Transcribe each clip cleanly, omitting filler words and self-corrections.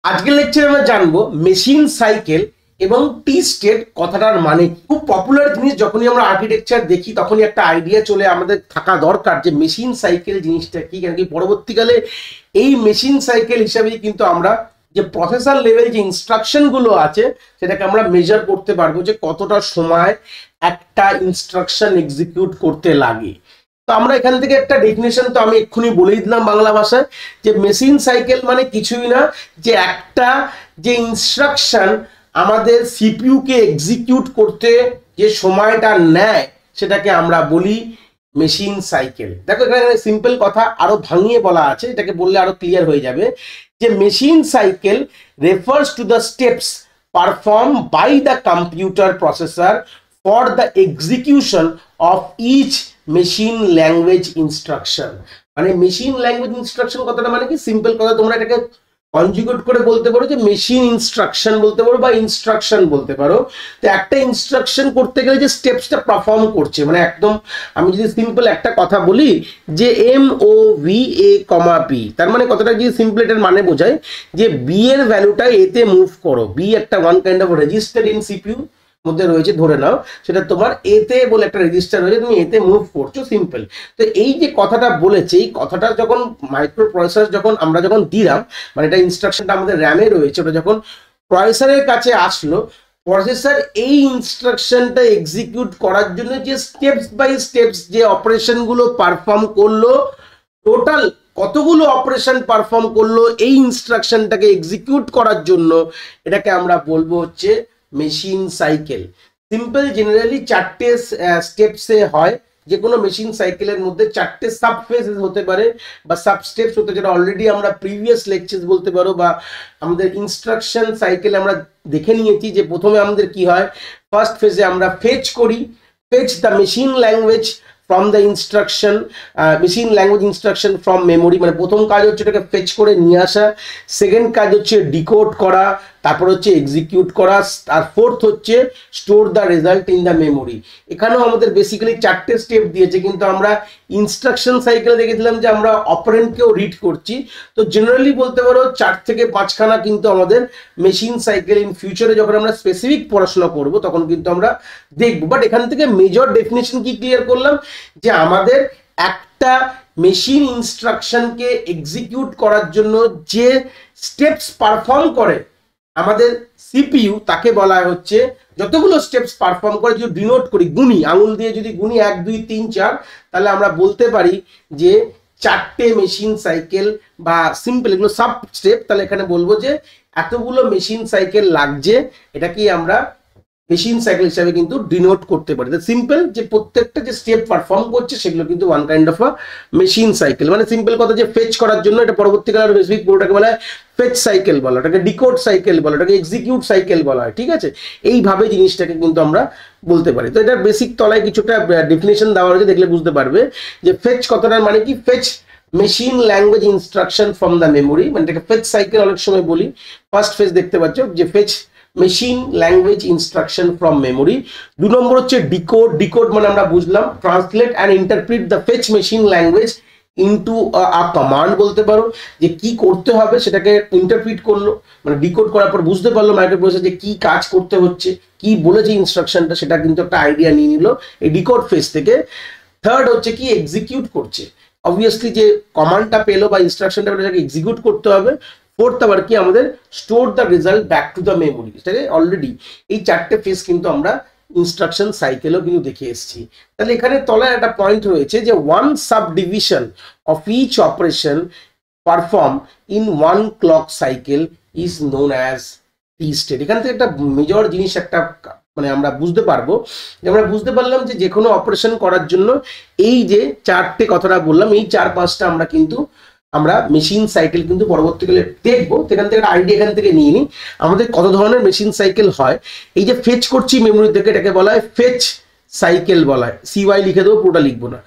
আজকের লেকচারে আমরা জানবো মেশিন সাইকেল এবং টি স্টেট কথাটার মানে। খুব পপুলার জিনিস, যখনই আমরা আর্কিটেকচার দেখি তখনই একটা আইডিয়া চলে আমাদের থাকা দরকার যে মেশিন সাইকেল জিনিসটা কি। কেন কি পরবর্তীকালে এই মেশিন সাইকেল হিসাবেই কিন্তু আমরা যে প্রসেসর লেভেল যে ইনস্ট্রাকশন গুলো আছে সেটাকে আমরা মেজার করতে পারবো যে কতটা সময় একটা ইনস্ট্রাকশন এক্সিকিউট করতে লাগে। তো আমরা এখান থেকে একটা ডেফিনেশন তো আমি এক্ষুনি বলেই দিলাম বাংলা ভাষায়, যে মেশিন সাইকেল মানে কিছুই না, যে একটা যে ইনস্ট্রাকশন আমাদের সিপিইউ কে এক্সিকিউট করতে যে সময়টা নেয় সেটাকে আমরা বলি মেশিন সাইকেল। দেখো এখানে সিম্পল কথা আরো ভাঙিয়ে বলা আছে, এটাকে বললে আরো ক্লিয়ার হয়ে যাবে যে machine cycle refers to the steps perform by the computer processor for the execution of each machine language instruction. মানে মেশিন ল্যাঙ্গুয়েজ ইনস্ট্রাকশন কথাটা মানে কি, সিম্পল কথা তোমরা এটাকে কনজুগেট করে বলতে পারো যে মেশিন ইনস্ট্রাকশন বলতে পারো বা ইনস্ট্রাকশন বলতে পারো। তো একটা ইনস্ট্রাকশন করতে গেলে যে স্টেপসটা পারফর্ম করছে, মানে একদম আমি যদি সিম্পল একটা কথা বলি যে MOVA, তার মানে কথাটা যদি সিম্পল এটার মানে বোঝায় যে বি এর ভ্যালুটা এতে মুভ করো। বি একটা one kind of register in CPU মধ্যে রয়েছে, ধরে নাও সেটা তোমার এতে বলে একটা রেজিস্টার রয়েছে, তুমি এতে মুভ করছো, সিম্পল। তো এই যে কথাটা বলেছে, এই কথাটা যখন মাইক্রো প্রসেসর আমরা যখন দিলাম, মানে এটা ইনস্ট্রাকশনটা আমাদের র্যামে রয়েছে, ওটা যখন প্রসেসরের কাছে আসলো, প্রসেসর এই ইনস্ট্রাকশনটা এক্সিকিউট করার জন্য যে স্টেপস বাই স্টেপস যে অপারেশন গুলো পারফর্ম করলো, টোটাল কতগুলো অপারেশন পারফর্ম করলো এই ইনস্ট্রাকশনটাকে এক্সিকিউট করার জন্য, এটাকে আমরা বলবো হচ্ছে মেশিন সাইকেল। সিম্পল জেনারেলি চারটে স্টেপসে হয়, যে কোনো মেশিন সাইকেলের মধ্যে চারটে সাব ফেজেস হতে পারে বা সাব স্টেপস হতে, যেটা অলরেডি আমরা প্রিভিয়াস লেকচার্স বলতে পারো বা আমাদের ইনস্ট্রাকশন সাইকেল আমরা দেখে নিয়েছি। যে প্রথমে আমাদের কি হয়, ফার্স্ট ফেজে আমরা ফেচ করি, fetch the machine language from the instruction, machine language instruction from memory, মানে প্রথম কাজ হচ্ছে এটাকে ফেচ করে নিয়ে আসা। সেকেন্ড কাজ হচ্ছে ডিকোড করা, তারপর হচ্ছে এক্সিকিউট করা, আর ফোর্থ হচ্ছে store the result in the memory. এখানেও আমাদের বেসিক্যালি চারটে স্টেপ দিয়েছে, কিন্তু আমরা ইনস্ট্রাকশন সাইকেলে দেখেছিলাম যে আমরা অপারেন্টকেও রিড করছি। তো জেনারেলি বলতে পারো 4 থেকে 5খানা কিন্তু আমাদের মেশিন সাইকেল ইন ফিউচারে যখন আমরা স্পেসিফিক পড়াশোনা করব তখন কিন্তু আমরা দেখবো। বাট এখান থেকে মেজর ডেফিনেশন কি ক্লিয়ার করলাম, যে আমাদের একটা মেশিন ইনস্ট্রাকশনকে এক্সিকিউট করার জন্য যে স্টেপস পারফর্ম করে আমাদের সিপিইউ, তাকে বলা হচ্ছে, যতগুলো স্টেপস পারফর্ম করে যদি ডিনোট করি, গুণি, আঙুল দিয়ে যদি গুণি 1 2 3 4, তাহলে আমরা বলতে পারি যে চারটে মেশিন সাইকেল বা সিম্পল এগুলো সাব স্টেপ। তাহলে এখানে বলবো যে এতগুলো মেশিন সাইকেল লাগছে, এটাকেই আমরা মেশিন সাইকেল হিসাবে কিন্তু ডিনোট করতে পারি। সিম্পল যে প্রত্যেকটা যে স্টেপ পারফর্ম করছে সেগুলো কিন্তু one kind of a machine cycle. মানে সিম্পল কথা যে ফেচ করার জন্য, এটা পরবর্তীকালে স্পেসিফিক পুরোটাকে বলা হয় ফেচ সাইকেল বলা, ওটাকে ডিকোড সাইকেল বলা, ওটাকে এক্সিকিউট সাইকেল বলা হয়। ঠিক আছে, এইভাবে জিনিসটাকে কিন্তু আমরা বলতে পারি। তো এটার বেসিক তলায় কিছুটা ডেফিনেশন দেওয়া হয়েছে, দেখলে বুঝতে পারবে যে ফেচ কথাটার মানে কি, fetch machine language instruction from the memory, মানে এটাকে ফেচ সাইকেল অনেক সময় বলি। ফার্স্ট ফেজ দেখতে পাচ্ছ যে fetch machine language instruction from memory. 2 নম্বর হচ্ছে ডিকোড। ডিকোড মানে আমরা বুঝলাম translate and interpret the fetch machine language into a command, বলতে পারো যে কি করতে হবে সেটাকে ইন্টারপ্রিট করলো, মানে ডিকোড করার পর বুঝতে পারলো মাইক্রোপ্রসেসর যে কি কাজ করতে হচ্ছে, কি বলেছে ইনস্ট্রাকশনটা, সেটা কিন্তু একটা আইডিয়া নিয়ে নিল এই ডিকোড ফেজ থেকে। থার্ড হচ্ছে কি এক্সিকিউট করছে, অবভিয়াসলি যে কমান্ডটা পেলো বা ইনস্ট্রাকশনটা পেলো সেটাকে এক্সিকিউট করতে হবে। ফোর্থ আবার কি আমাদের store the result back to the memory. সেটাকে অলরেডি এই চারটে ফেজ কিন্তু আমরা ইনস্ট্রাকশন সাইকেলও কিন্তু দেখে এসেছি। তাহলে এখানে তলায় একটা পয়েন্ট রয়েছে যে one subdivision of each operation perform in one clock cycle is known as T state. এখান থেকে একটা মেজর জিনিস একটা মানে আমরা বুঝতে পারবো, যে আমরা বুঝতে পারলাম যে কোনো অপারেশন করার জন্য এই যে চারটে কথাটা বললাম, এই 4-5টা আমরা মেশিন সাইকেল কিন্তু পরবর্তীকালে দেখবো। এখান থেকে একটা আইডিয়া এখান থেকে নিয়ে নিই আমাদের কত ধরনের মেশিন সাইকেল হয়। এই যে ফেচ করছি মেমোরি থেকে, এটাকে বলা হয় ফেচ সাইকেল বলা হয়, CY লিখে দেবো, পুরোটা লিখবো না।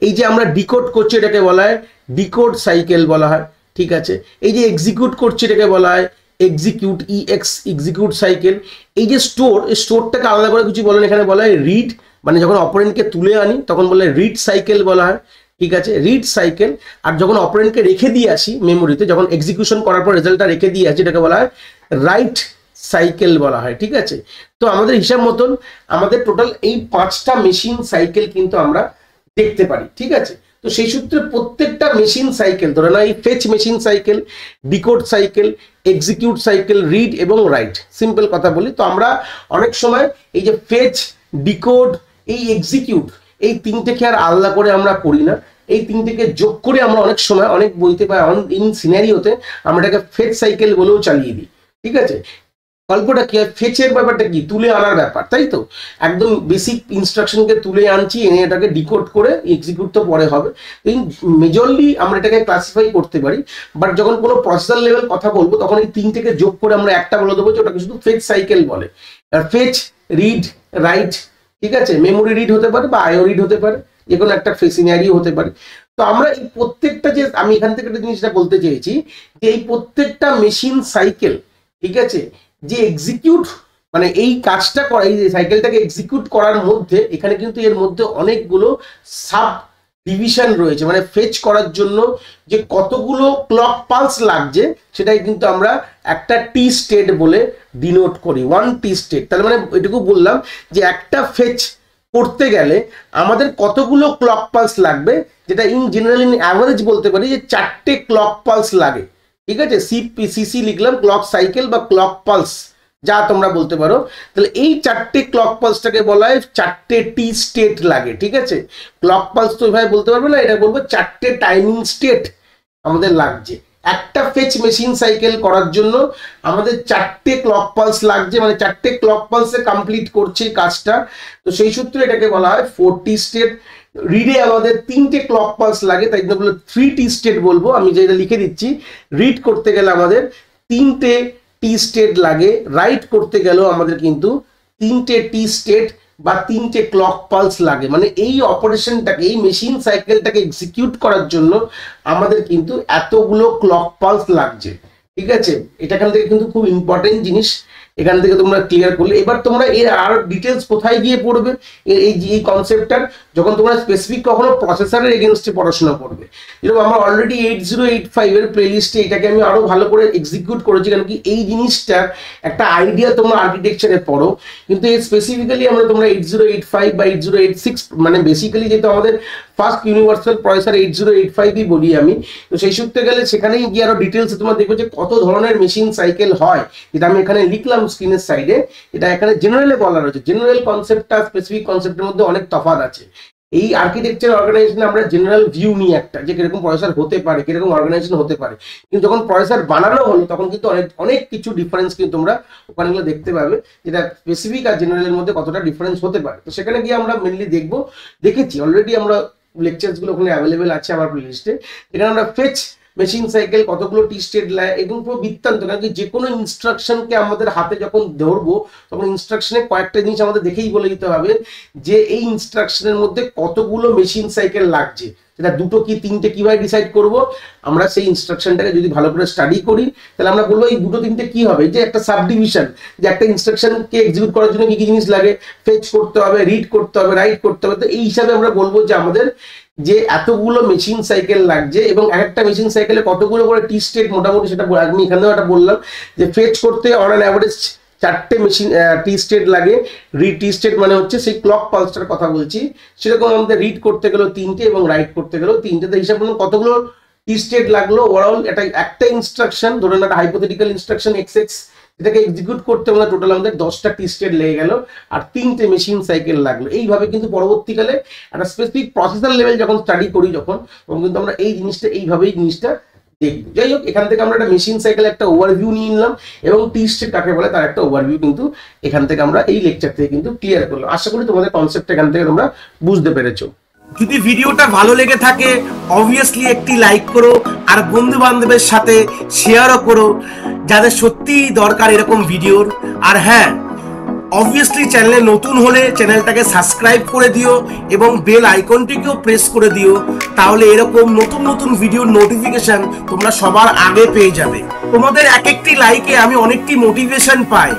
এই যে আমরা ডিকোড করছি এটাকে বলা হয় ডিকোড সাইকেল বলা হয়। ঠিক আছে, এই যে এক্সিকিউট করছি এটাকে বলা হয় এক্সিকিউট, এক্সিকিউট সাইকেল। এই যে স্টোরটাকে আলাদা করে কিছু বলেন, এখানে বলা হয় রিড, মানে যখন অপারেন্টকে তুলে আনি তখন বলে রিড সাইকেল বলা হয়। ঠিক আছে, রিড সাইকেল। আর যখন অপারেন্ডকে রেখে দিয়ে আসি মেমোরিতে, যখন এক্সিকিউশন করার পর রেজাল্টটা রেখে দিয়ে আসি, এটাকে বলা হয় রাইট সাইকেল বলা হয়। ঠিক আছে, তো আমাদের হিসাব মতন আমাদের টোটাল এই 5টা মেশিন সাইকেল কিন্তু আমরা দেখতে পারি। ঠিক আছে, তো সেই সূত্রে প্রত্যেকটা মেশিন সাইকেল, ধরে না এই fetch machine cycle, decode cycle, execute cycle, read এবং রাইট। সিম্পল কথা বলি, তো আমরা অনেক সময় এই যে ফেচ, ডিকোড, এই এক্সিকিউট, এই তিনটেকে আর আলাদা করে আমরা করি না, এই তিনটেকে যোগ করে আমরা অনেক সময় অনেক বইতে বা ইন সিনারিওতে আমরা এটাকে ফেচ সাইকেল বলেও চালিয়ে দিই। ঠিক আছে, গল্পটা কি হয়, ফেচের ব্যাপারটা কি, তুলে আনার ব্যাপার, তাই তো? একদম বেসিক ইনস্ট্রাকশনকে তুলে আনছি, এনে এটাকে ডিকোড করে এক্সিকিউট তো পরে হবে। মেজরলি আমরা এটাকে ক্লাসিফাই করতে পারি, বাট যখন কোনো প্রসেসর লেভেল কথা বলবো তখন এই তিনটেকে যোগ করে আমরা একটা বলে দেবো যে ওটাকে শুধু ফেচ সাইকেল বলে। আর ফেচ, রিড, রাইট, ঠিক আছে, মেমোরি রিড হতে পারে বা আইও রিড হতে পারে, যে কোনো একটা সিনারিও হতে পারে। তো আমরা এই প্রত্যেকটা, যে আমি এখান থেকে একটা জিনিসটা বলতে চেয়েছি যে এই প্রত্যেকটা মেশিন সাইকেল, ঠিক আছে, যে এক্সিকিউট মানে এই কাজটা করা, এই সাইকেলটাকে এক্সিকিউট করার মধ্যে এখানে কিন্তু এর মধ্যে অনেকগুলো সাব ডিভিশন রয়েছে। মানে ফেচ করার জন্য যে কতগুলো ক্লক পালস লাগছে সেটাই কিন্তু আমরা একটা টি স্টেট বলে ডিনোট করি, 1 টি স্টেট। তাহলে মানে এটুকু বললাম যে একটা ফেচ করতে গেলে আমাদের কতগুলো ক্লক পালস লাগবে, যেটা ইন জেনারেল ইন অ্যাভারেজ বলতে পারি যে 4টে ক্লক পালস লাগে। ঠিক আছে, সিসি লিখলাম, ক্লক সাইকেল বা ক্লক পালস যা তোমরা বলতে পারো। তাহলে এই 4টে ক্লক পালসটাকে বলা হয় 4টে টি স্টেট লাগে। ঠিক আছে, ক্লক পালস তো এভাবে বলতে পারবে না, এটা বলবো 4টে টাইমিং স্টেট আমাদের লাগছে। একটা ফেচ মেশিন সাইকেল করার জন্য আমাদের 4টে ক্লক পালস লাগছে, মানে 4টে ক্লক পালসে কমপ্লিট করছে কাজটা। তো সেই সূত্রে এটাকে বলা হয় 4টি স্টেট। রিডে আমাদের 3টে ক্লক পালস লাগে, তাই জন্য 3টি স্টেট বলবো, আমি যেটা লিখে দিচ্ছি। রিড করতে গেলে আমাদের 3টে টি স্টেট লাগে, রাইট করতে গেলেও আমাদের কিন্তু 3টে টি স্টেট বা 3টে ক্লক পালস লাগে। মানে এই অপারেশনটাকে, এই মেশিন সাইকেলটাকে এক্সিকিউট করার জন্য আমাদের কিন্তু এতগুলো ক্লক পালস লাগছে। ঠিক আছে, এখান থেকে কিন্তু খুব ইম্পর্টেন্ট জিনিস, এখান থেকে তোমরা ক্লিয়ার করলে। এবার তোমরা এর আর ডিটেলস কোথায় গিয়ে পড়বে এই কনসেপ্টটার, যখন তোমরা স্পেসিফিক কখনো প্রসেসরের এগেনস্টে পড়াশোনা করবে। যেরকম আমরা অলরেডি 8085 এর প্লেলিস্টে এটাকে আমি আরো ভালো করে এক্সিকিউট করেছি, কারণ কি এই জিনিসটার একটা আইডিয়া তোমরা আর্কিটেকচারে পড়ো, কিন্তু এই স্পেসিফিক্যালি আমরা তোমরা 8085 বা 8086 মানে বেসিক্যালি যেহেতু আমাদের ফার্স্ট ইউনিভার্সাল প্রসেসর 8085ই বলি আমি, তো সেই সূত্রে গেলে সেখানেই গিয়ে আরো ডিটেলস তোমরা দেখবে যে কত ধরনের মেশিন সাইকেল হয়, যেটা আমি এখানে লিখলাম স্ক্রিনের সাইডে। এটা এখানে জেনারেলে বলা রয়েছে, জেনারেল কনসেপ্টটা স্পেসিফিক কনসেপ্টের মধ্যে অনেক তফাৎ আছে। এই আর্কিটেকচার অর্গানাইজেশনে আমরা জেনারেল ভিউ নিই একটা, যে কিরকম প্রসেসর হতে পারে, কিরকম অর্গানাইজেশন হতে পারে, কিন্তু যখন প্রসেসর বানানো হলো তখন কিন্তু অনেক কিছু ডিফারেন্স কিন্তু তোমরা ওখানে দেখতে পাবে, যেটা স্পেসিফিক আর জেনারেলের মধ্যে কতটা ডিফারেন্স হতে পারে। তো সেখানে গিয়ে আমরা মেনলি দেখেছি অলরেডি, আমরা লেকচার্স গুলো ওখানে অ্যাভেলেবেল আছে আমার প্লেলিস্টে। এখানে আমরা ফেচ মেশিন সাইকেল কতগুলো টি স্টেট লাগে এবং পুরো বৃত্তান্ত, কারণ কি যে কোনো ইনস্ট্রাকশনকে আমাদের হাতে যখন ধরবো তখন ইনস্ট্রাকশনে কয়েকটা জিনিস আমাদের দেখেই বলে দিতে হবে যে এই ইনস্ট্রাকশনের মধ্যে কতগুলো মেশিন সাইকেল লাগছে। সেটা 2টো কি 3টে কিভাবে ডিসাইড করব, আমরা সেই ইনস্ট্রাকশনটাকে যদি ভালো করে স্টাডি করি তাহলে আমরা বলবো এই 2টো 3টে কি হবে, যে একটা সাবডিভিশন, যে একটা ইনস্ট্রাকশনকে এক্সিকিউট করার জন্য কি কি জিনিস লাগে, ফেচ করতে হবে, রিড করতে হবে, রাইট করতে হবে। তো এই হিসাবে আমরা বলবো যে আমাদের যে এতগুলো মেশিন সাইকেল লাগছে এবং একটা মেশিন সাইকেলে কতগুলো করে টি স্টেট মোটামুটি, সেটা আমি এখানেও একটা বললাম যে ফেচ করতে অন অ্যান অ্যাভারেজ 4টে মেশিন টি স্টেট লাগে। টি স্টেট মানে হচ্ছে সেই ক্লক পালসটার কথা বলছি, সেরকম আমাদের রিড করতে গেলেও 3টে এবং রাইট করতে গেলেও 3টে। হিসাব করুন কতগুলো টি স্টেট লাগলো ওভারঅল। একটা ইনস্ট্রাকশন, ধরুন একটা হাইপোথেটিক্যাল ইনস্ট্রাকশন XX, এটাকে এক্সিকিউট করতে আমাদের টোটাল আমাদের 10টা টি স্টেট লেগে গেল আর 3টে মেশিন সাইকেল লাগলো। এইভাবে কিন্তু পরবর্তীকালে একটা স্পেসিফিক প্রসেসর লেভেল যখন স্টাডি করি তখন কিন্তু আমরা এই জিনিসটা এইভাবেই জিনিসটা দেখব। যাই হোক, এখান থেকে আমরা একটা মেশিন সাইকেল একটা ওভারভিউ নিয়ে নিলাম এবং টি স্টেট কাকে বলে তার একটা ওভারভিউ কিন্তু এখান থেকে আমরা এই লেকচার থেকে কিন্তু ক্লিয়ার করলাম। আশা করি তোমাদের কনসেপ্ট এখান থেকে তোমরা বুঝতে পেরেছো। যদি ভিডিওটা ভালো লেগে থাকে অবভিয়াসলি একটি লাইক করো আর বন্ধু বান্ধবের সাথে শেয়ারও করো যাদের সত্যিই দরকার এরকম ভিডিওর। আর হ্যাঁ, অবভিয়াসলি চ্যানেলে নতুন হলে চ্যানেলটাকে সাবস্ক্রাইব করে দিও এবং বেল আইকনটিকেও প্রেস করে দিও, তাহলে এরকম নতুন নতুন ভিডিওর নোটিফিকেশন তোমরা সবার আগে পেয়ে যাবে। তোমাদের এক একটি লাইকে আমি অনেকটি মোটিভেশন পাই,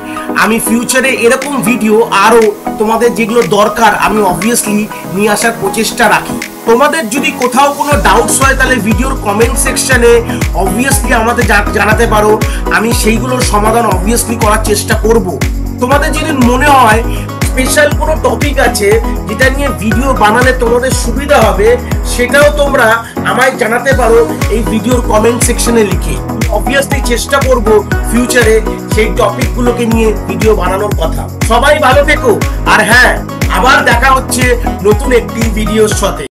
আমি ফিউচারে এরকম ভিডিও আরও তোমাদের যেগুলো দরকার আমি অবভিয়াসলি নিয়ে আসার প্রচেষ্টা রাখি। তোমাদের যদি কোথাও কোনো ডাউটস হয় তাহলে ভিডিওর কমেন্ট সেকশনে অবভিয়াসলি আমাদের জানাতে পারো, আমি সেইগুলোর সমাধান অবভিয়াসলি করার চেষ্টা করব। তোমাদের যদি মনে হয় স্পেশাল কোনো টপিক আছে যেটা নিয়ে ভিডিও বানালে তোমাদের সুবিধা হবে, সেটাও তোমরা আমায় জানাতে পারো এই ভিডিওর কমেন্ট সেকশনে লিখে। অবভিয়াসলি চেষ্টা করব ফিউচারে সেই টপিকগুলোকে নিয়ে ভিডিও বানানোর কথা। সবাই ভালো থেকো, আর হ্যাঁ, আবার দেখা হচ্ছে নতুন একটি ভিডিওর সাথে।